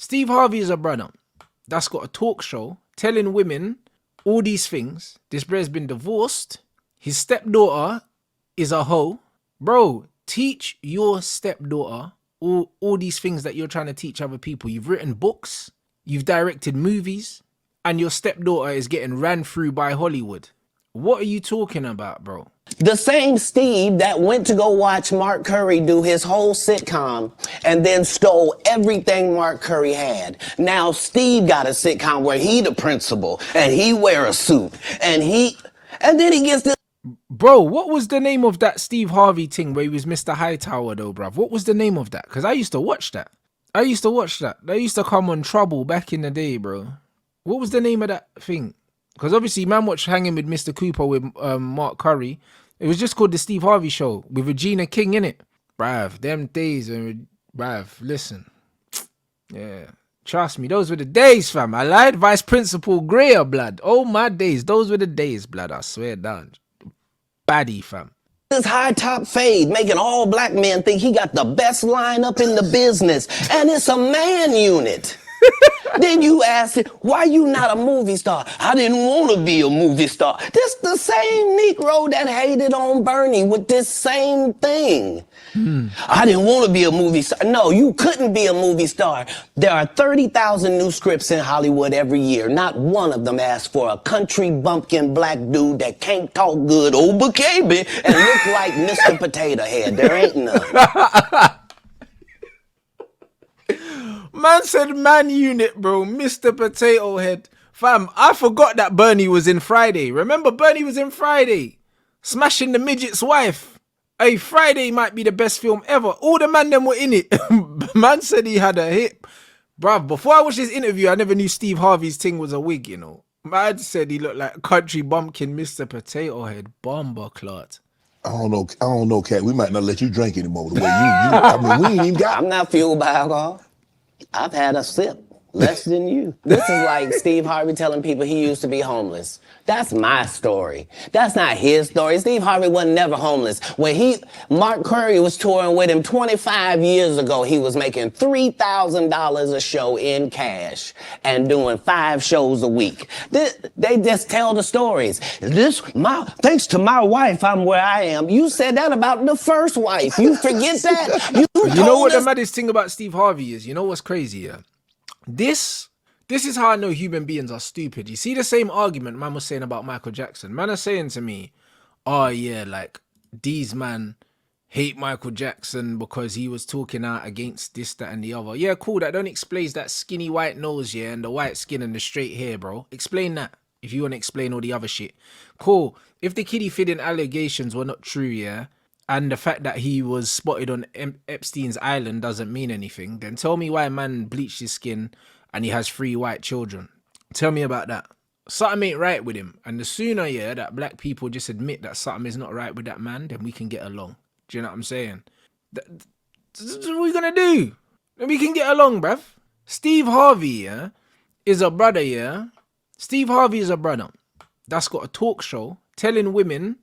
Steve Harvey is a brother that's got a talk show telling women all these things. This bro's been divorced. His stepdaughter is a hoe. Bro, teach your stepdaughter all these things that you're trying to teach other people. You've written books, you've directed movies, and your stepdaughter is getting ran through by Hollywood. What are you talking about, bro? The same Steve that went to go watch Mark Curry do his whole sitcom and then stole everything Mark Curry had. Now Steve got a sitcom where he the principal and he wear a suit and then he gets this. Bro, what was the name of that Steve Harvey thing where he was Mr. Hightower though, bruv? What was the name of that? Because I used to watch that. That used to come on Trouble back in the day, bro. What was the name of that thing? Because obviously, man watched Hanging with Mr. Cooper with Mark Curry. It was just called The Steve Harvey Show with Regina King in it. Bruv, them days, bruv, listen. Yeah, trust me, those were the days, fam. I lied, Vice Principal Greer, blood. Oh, my days, those were the days, blood, I swear down. Baddie, fam. This high top fade, making all black men think he got the best lineup in the business. And it's a man unit. Then you ask it, why you not a movie star? I didn't want to be a movie star. This the same Negro that hated on Bernie with this same thing. I didn't want to be a movie star. No, you couldn't be a movie star. There are 30,000 new scripts in Hollywood every year. Not one of them asks for a country bumpkin black dude that can't talk good, oh, baby, and look like Mr. Potato Head. There ain't none. Man said man unit, bro. Mr. Potato Head. Fam, I forgot that Bernie was in Friday. Remember Bernie was in Friday? Smashing the midget's wife. Hey, Friday might be the best film ever. All the man them were in it. Man said he had a hit. Bruv, before I watched this interview, I never knew Steve Harvey's thing was a wig, you know. Man said he looked like country bumpkin Mr. Potato Head. Bomber clot. I don't know, Katt. We might not let you drink anymore. The way I mean, we ain't even got. I'm not fueled by alcohol. I've had a sip, less than you. This is like Steve Harvey telling people he used to be homeless. That's my story. That's not his story. Steve Harvey wasn't never homeless. When Mark Curry was touring with him 25 years ago, he was making $3,000 a show in cash and doing 5 shows a week. They just tell the stories. Thanks to my wife, I'm where I am. You said that about the first wife. You forget that? You know what the maddest thing about Steve Harvey is? You know what's crazy, yeah? This is how I know human beings are stupid. You see the same argument man was saying about Michael Jackson. Man are saying to me, oh yeah, like these man hate Michael Jackson because he was talking out against this, that and the other. Yeah, cool, that don't explain that skinny white nose, yeah, and the white skin and the straight hair, bro. Explain that if you want to explain all the other shit. Cool, if the kiddie feeding allegations were not true, yeah, and the fact that he was spotted on Epstein's island doesn't mean anything, then tell me why a man bleached his skin and he has 3 white children. Tell me about that. Something ain't right with him. And the sooner, yeah, that black people just admit that something is not right with that man, then we can get along. Do you know what I'm saying? That's what we gonna do. Then we can get along, bruv. Steve Harvey, yeah, is a brother, yeah. Steve Harvey is a brother that's got a talk show telling women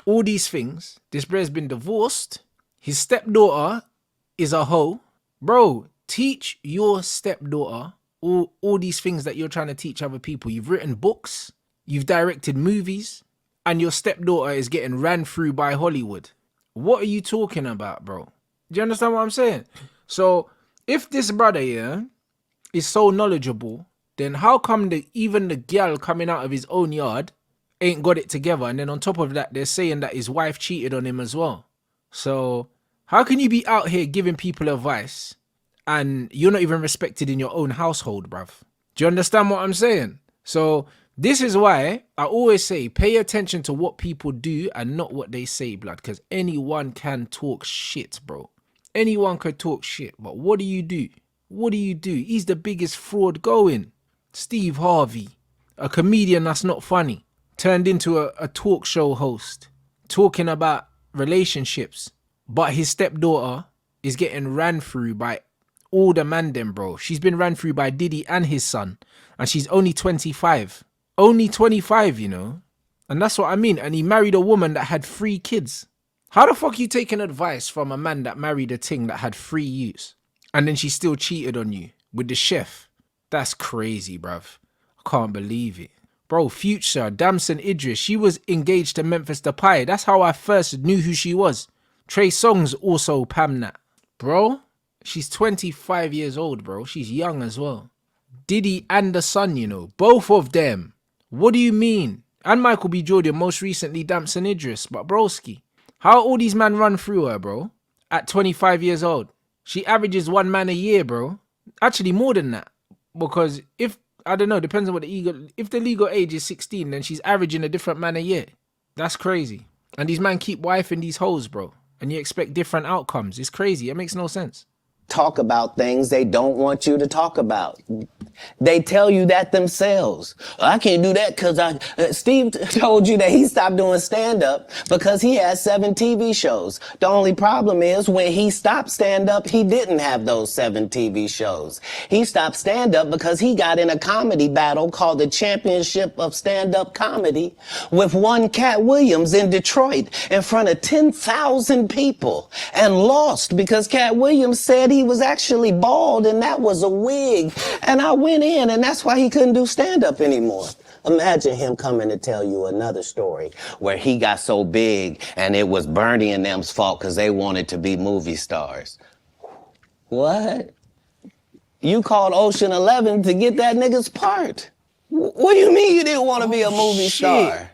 all these things. This bro's been divorced. His stepdaughter is a hoe. Bro, teach your stepdaughter all these things that you're trying to teach other people. You've written books, you've directed movies, and your stepdaughter is getting ran through by Hollywood. What are you talking about, bro? Do you understand what I'm saying? So, if this brother here is so knowledgeable, then how come even the girl coming out of his own yard ain't got it together? And then on top of that, they're saying that his wife cheated on him as well. So, how can you be out here giving people advice and you're not even respected in your own household, bruv? Do you understand what I'm saying? So this is why I always say, pay attention to what people do and not what they say, blood. Because anyone can talk shit, bro. Anyone could talk shit. But what do you do? What do you do? He's the biggest fraud going. Steve Harvey, a comedian that's not funny, turned into a talk show host, talking about relationships. But his stepdaughter is getting ran through by all the man them, bro. She's been ran through by Diddy and his son. And she's only 25. Only 25, you know. And that's what I mean. And he married a woman that had 3 kids. How the fuck you taking advice from a man that married a ting that had 3 youths? And then she still cheated on you? with the chef. That's crazy, bruv. I can't believe it. Bro, Future, Damson Idris, she was engaged to Memphis Depay. That's how I first knew who she was. Trey Songz also Pamnat. Bro, she's 25 years old, bro. She's young as well. Diddy and the son, you know. Both of them. What do you mean? And Michael B. Jordan, most recently Damson Idris. But broski, how all these men run through her, bro? At 25 years old. She averages one man a year, bro. Actually, more than that. Because if, I don't know, depends on what if the legal age is 16, then she's averaging a different man a year. That's crazy. And these men keep wifing these hoes, bro. And you expect different outcomes. It's crazy. It makes no sense. Talk about things they don't want you to talk about. They tell you that themselves. I can't do that because Steve told you that he stopped doing stand-up because he had 7 TV shows. The only problem is when he stopped stand-up, he didn't have those 7 TV shows. He stopped stand-up because he got in a comedy battle called the Championship of Stand-Up Comedy with one Katt Williams in Detroit in front of 10,000 people and lost because Katt Williams said he was actually bald and that was a wig. And I went in and that's why he couldn't do stand-up anymore. Imagine him coming to tell you another story where he got so big and it was Bernie and them's fault because they wanted to be movie stars. What? You called Ocean 11 to get that nigga's part. What do you mean you didn't want to be a movie star?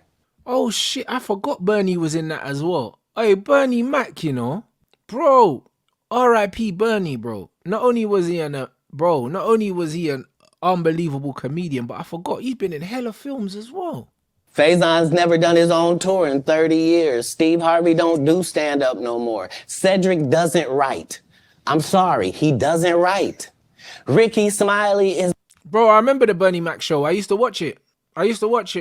Oh shit, I forgot Bernie was in that as well. Hey, Bernie Mac, you know? Bro, R.I.P. Bernie, bro. Not only was he an unbelievable comedian, but I forgot he's been in hella films as well. Faison's never done his own tour in 30 years. Steve Harvey don't do stand-up no more. Cedric doesn't write. I'm sorry, he doesn't write. Ricky Smiley is... Bro, I remember the Bernie Mac show. I used to watch it,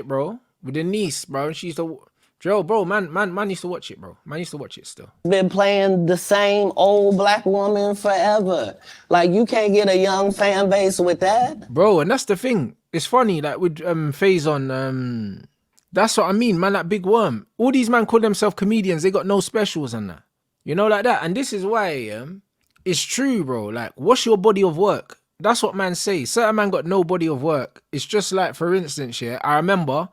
bro. With the niece, bro. And she used to... Joe, bro, man used to watch it, bro. Man used to watch it still. Been playing the same old black woman forever. Like, you can't get a young fan base with that. Bro, and that's the thing. It's funny, like with Faison, that's what I mean, man, that Big Worm. All these man call themselves comedians, they got no specials and that. You know, like that. And this is why, it's true, bro. Like, what's your body of work? That's what man say. Certain man got no body of work. It's just like, for instance, yeah, I remember...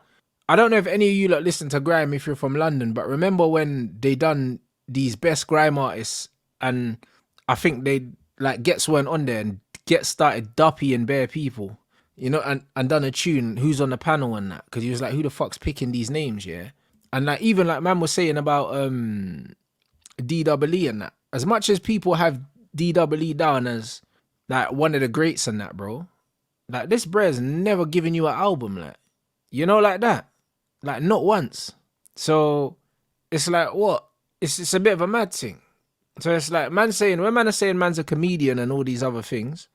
I don't know if any of you like listen to grime if you're from London, but remember when they done these best grime artists and I think they like Gets weren't on there and Gets started Duppy and bare people, you know, and done a tune, Who's on the Panel and that, because he was like, who the fuck's picking these names, yeah? And like even like man was saying about DEE and that, as much as people have DEE down as like one of the greats and that, bro, like this bre's never given you an album, like, you know, like that. Like, not once. So, it's like, what? It's a bit of a mad thing. So, it's like, when man are saying man's a comedian and all these other things,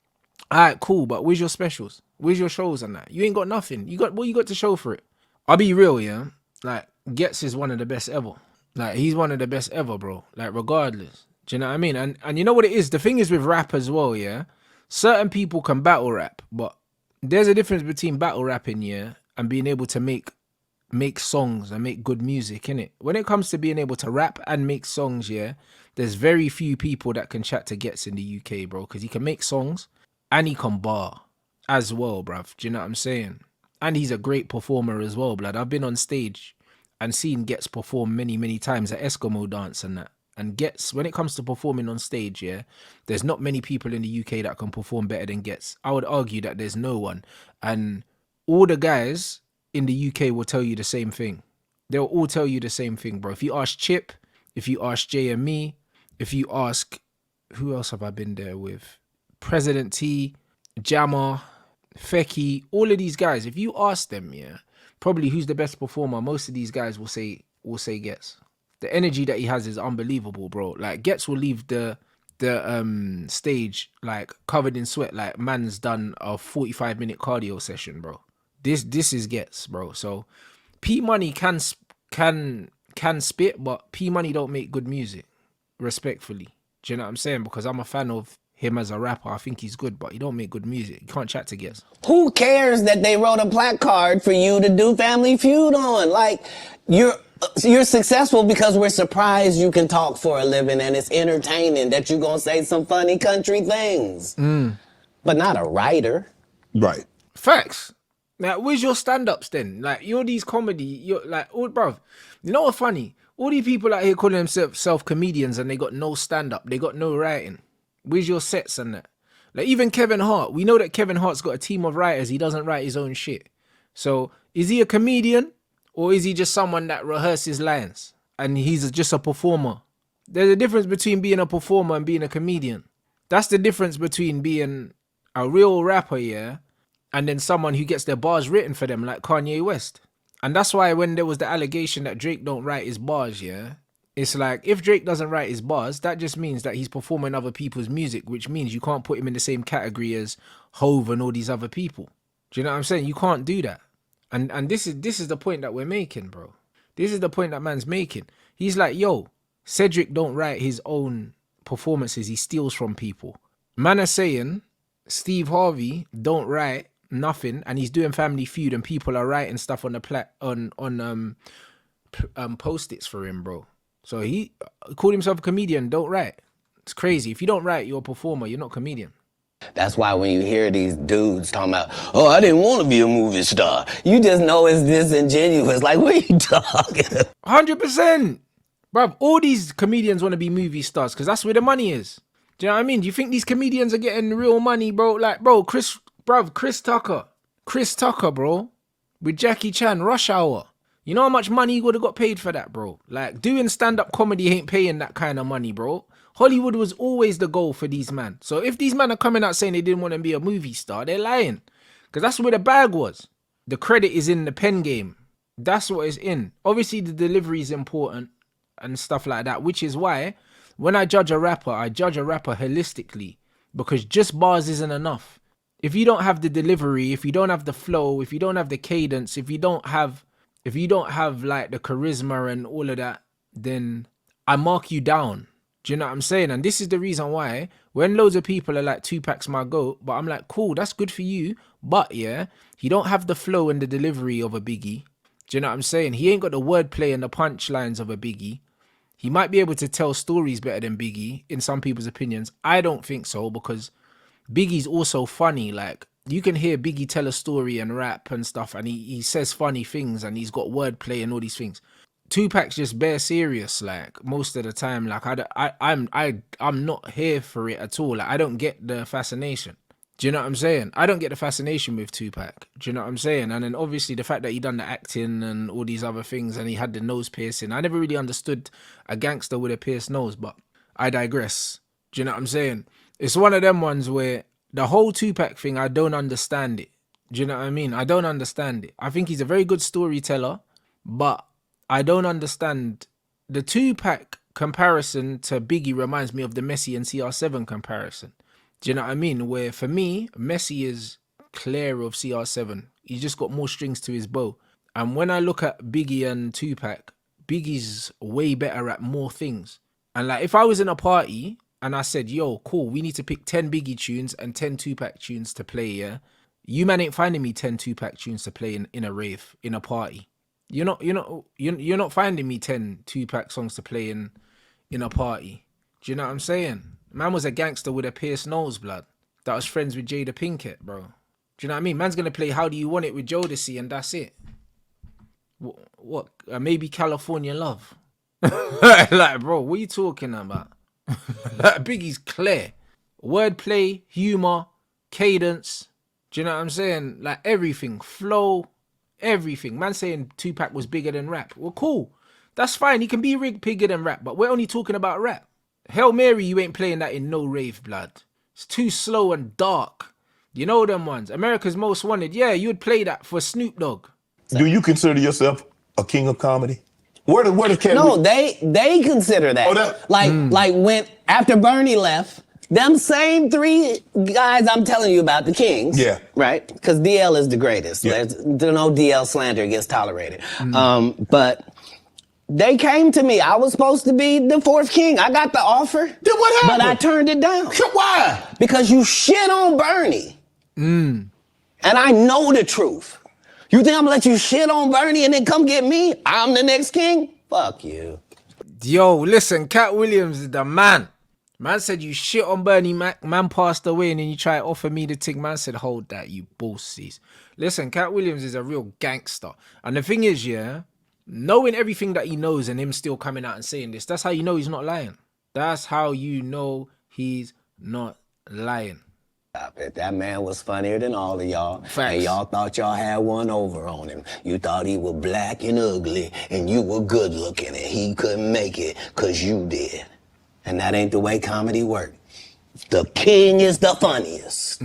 alright, cool, but where's your specials? Where's your shows and that? You ain't got nothing. What you got to show for it? I'll be real, yeah? Like, Gets is one of the best ever. Like, he's one of the best ever, bro. Like, regardless. Do you know what I mean? And you know what it is? The thing is with rap as well, yeah? Certain people can battle rap, but there's a difference between battle rapping, yeah, and being able to make songs and make good music, innit? When it comes to being able to rap and make songs, yeah, there's very few people that can chat to Gets in the UK, bro, because he can make songs and he can bar as well, bruv. Do you know what I'm saying? And he's a great performer as well, blood. I've been on stage and seen Gets perform many, many times at Eskimo dance and that. And Gets, when it comes to performing on stage, yeah, there's not many people in the UK that can perform better than Gets. I would argue that there's no one. And all the guys in the UK will tell you the same thing. They'll all tell you the same thing, bro. If you ask Chip, if you ask Jay and me, if you ask, who else have I been there with? President T, Jammer, Fecky, all of these guys, if you ask them, yeah, probably who's the best performer, most of these guys will say Gets. The energy that he has is unbelievable, bro. Like, Gets will leave the stage like covered in sweat, like man's done a 45-minute cardio session, bro. This is Gets, bro. So P Money can spit, but P Money don't make good music, respectfully. Do you know what I'm saying? Because I'm a fan of him as a rapper. I think he's good, but he don't make good music. You can't chat to Gets. Who cares that they wrote a placard for you to do Family Feud on? Like, you're successful because we're surprised you can talk for a living and it's entertaining that you're gonna say some funny country things. but not a writer. Right. Facts. Like, where's your stand-ups then? Like, you're these comedy, you're like, oh, bruv. You know what's funny? All these people out here calling themselves self-comedians and they got no stand-up. They got no writing. Where's your sets and that? Like, even Kevin Hart. We know that Kevin Hart's got a team of writers. He doesn't write his own shit. So, is he a comedian? Or is he just someone that rehearses lines? And he's just a performer? There's a difference between being a performer and being a comedian. That's the difference between being a real rapper, yeah, and then someone who gets their bars written for them, like Kanye West. And that's why when there was the allegation that Drake don't write his bars, yeah, it's like, if Drake doesn't write his bars, that just means that he's performing other people's music, which means you can't put him in the same category as Hove and all these other people. Do you know what I'm saying? You can't do that. And this is the point that we're making, bro. This is the point that man's making. He's like, yo, Cedric don't write his own performances. He steals from people. Man are saying Steve Harvey don't write nothing, and he's doing Family Feud, and people are writing stuff on the post-its for him, bro. So he called himself a comedian. Don't write. It's crazy. If you don't write, you're a performer. You're not a comedian. That's why when you hear these dudes talking about, oh, I didn't want to be a movie star, you just know it's disingenuous. Like, what are you talking about? 100%. Bruv, all these comedians want to be movie stars because that's where the money is. Do you know what I mean? Do you think these comedians are getting real money, bro? Like, bro, Chris Tucker, bro, with Jackie Chan, Rush Hour. You know how much money he would have got paid for that, bro? Like, doing stand-up comedy ain't paying that kind of money, bro. Hollywood was always the goal for these men. So if these men are coming out saying they didn't want to be a movie star, they're lying. Because that's where the bag was. The credit is in the pen game. That's what it's in. Obviously, the delivery is important and stuff like that, which is why when I judge a rapper holistically, because just bars isn't enough. If you don't have the delivery, if you don't have the flow, if you don't have the cadence, if you don't have like the charisma and all of that, then I mark you down. Do you know what I'm saying? And this is the reason why when loads of people are like, Tupac's my GOAT, but I'm like, cool, that's good for you. But yeah, he don't have the flow and the delivery of a Biggie. Do you know what I'm saying? He ain't got the wordplay and the punchlines of a Biggie. He might be able to tell stories better than Biggie in some people's opinions. I don't think so, because Biggie's also funny. Like, you can hear Biggie tell a story and rap and stuff, and he says funny things and he's got wordplay and all these things. Tupac's just bare serious, like, most of the time. Like, I'm not here for it at all. Like, I don't get the fascination. Do you know what I'm saying? I don't get the fascination with Tupac. Do you know what I'm saying? And then obviously the fact that he done the acting and all these other things, and he had the nose piercing. I never really understood a gangster with a pierced nose, but I digress. Do you know what I'm saying? It's one of them ones where the whole Tupac thing, I don't understand it. Do you know what I mean? I don't understand it. I think he's a very good storyteller, but I don't understand. The Tupac comparison to Biggie reminds me of the Messi and CR7 comparison. Do you know what I mean? Where for me, Messi is clear of CR7. He's just got more strings to his bow. And when I look at Biggie and Tupac, Biggie's way better at more things. And like, if I was in a party and I said, yo, cool, we need to pick 10 Biggie tunes and 10 Tupac tunes to play, yeah? You man ain't finding me 10 Tupac tunes to play in a rave, in a party. You're not finding me 10 Tupac songs to play in a party. Do you know what I'm saying? Man was a gangster with a pierced nose, blood. That was friends with Jada Pinkett, bro. Do you know what I mean? Man's gonna play How Do You Want It with Jodeci and that's it. What? Maybe California Love. Like, bro, what are you talking about? Like, Biggie's clear. Wordplay, humor, cadence. Do you know what I'm saying? Like, everything. Flow, everything. Man saying Tupac was bigger than rap. Well, cool. That's fine. He can be bigger than rap, but we're only talking about rap. Hail Mary, you ain't playing that in no rave, blood. It's too slow and dark. You know them ones. America's Most Wanted. Yeah, you would play that for Snoop Dogg. Do you consider yourself a king of comedy? Where does Katt? No, they consider that. Oh, like when after Bernie left, them same three guys I'm telling you about, the kings. Yeah. Right? Because DL is the greatest. Yeah. There's no DL slander gets tolerated. But they came to me. I was supposed to be the fourth king. I got the offer. Then what happened? But I turned it down. Why? Because you shit on Bernie. And I know the truth. You think I'm gonna let you shit on Bernie and then come get me? I'm the next king? Fuck you. Yo, listen, Katt Williams is the man. Man said you shit on Bernie Mac. Man passed away and then you try to offer me the thing. Man said, hold that, you bullsies. Listen, Katt Williams is a real gangster. And the thing is, yeah, knowing everything that he knows and him still coming out and saying this, that's how you know he's not lying. That's how you know he's not lying. Stop it. That man was funnier than all of y'all. Facts. And y'all thought y'all had one over on him. You thought he was black and ugly, and you were good looking, and he couldn't make it because you did. And that ain't the way comedy works. The king is the funniest.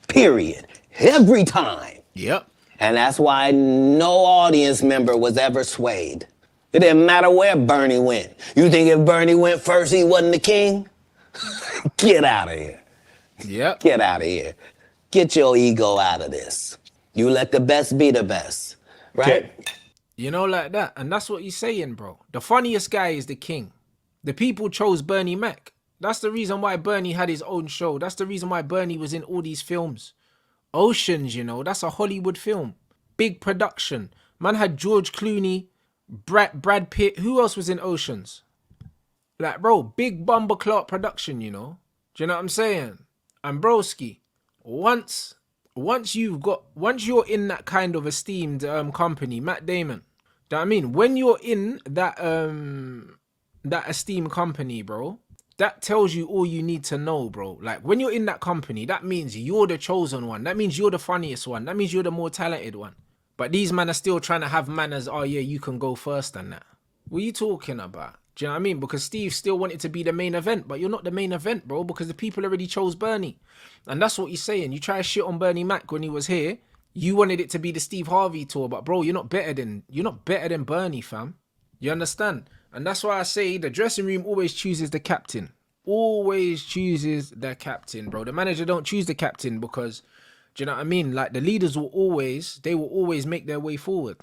Period. Every time. Yep. And that's why no audience member was ever swayed. It didn't matter where Bernie went. You think if Bernie went first, he wasn't the king? Get out of here. Yep. Get out of here. Get your ego out of this. You let the best be the best. Right? You know, like that. And that's what he's saying, bro. The funniest guy is the king. The people chose Bernie Mac. That's the reason why Bernie had his own show. That's the reason why Bernie was in all these films. Oceans, you know, that's a Hollywood film. Big production. Man had George Clooney, Brad Pitt. Who else was in Oceans? Like, bro, big Bumble Clark production, you know. Do you know what I'm saying? And broski, once you're in that kind of esteemed company, Matt Damon. Do you know what I mean? When you're in that esteemed company, bro, that tells you all you need to know, bro. Like, when you're in that company, that means you're the chosen one. That means you're the funniest one. That means you're the more talented one. But these men are still trying to have manners. Oh, yeah, you can go first and that. What are you talking about? Do you know what I mean? Because Steve still wanted to be the main event, but you're not the main event, bro, because the people already chose Bernie. And that's what he's saying. You try to shit on Bernie Mac when he was here. You wanted it to be the Steve Harvey tour, but bro, you're not better than Bernie, fam. You understand? And that's why I say the dressing room always chooses the captain. Always chooses the captain, bro. The manager don't choose the captain because, do you know what I mean? Like, the leaders will always make their way forward.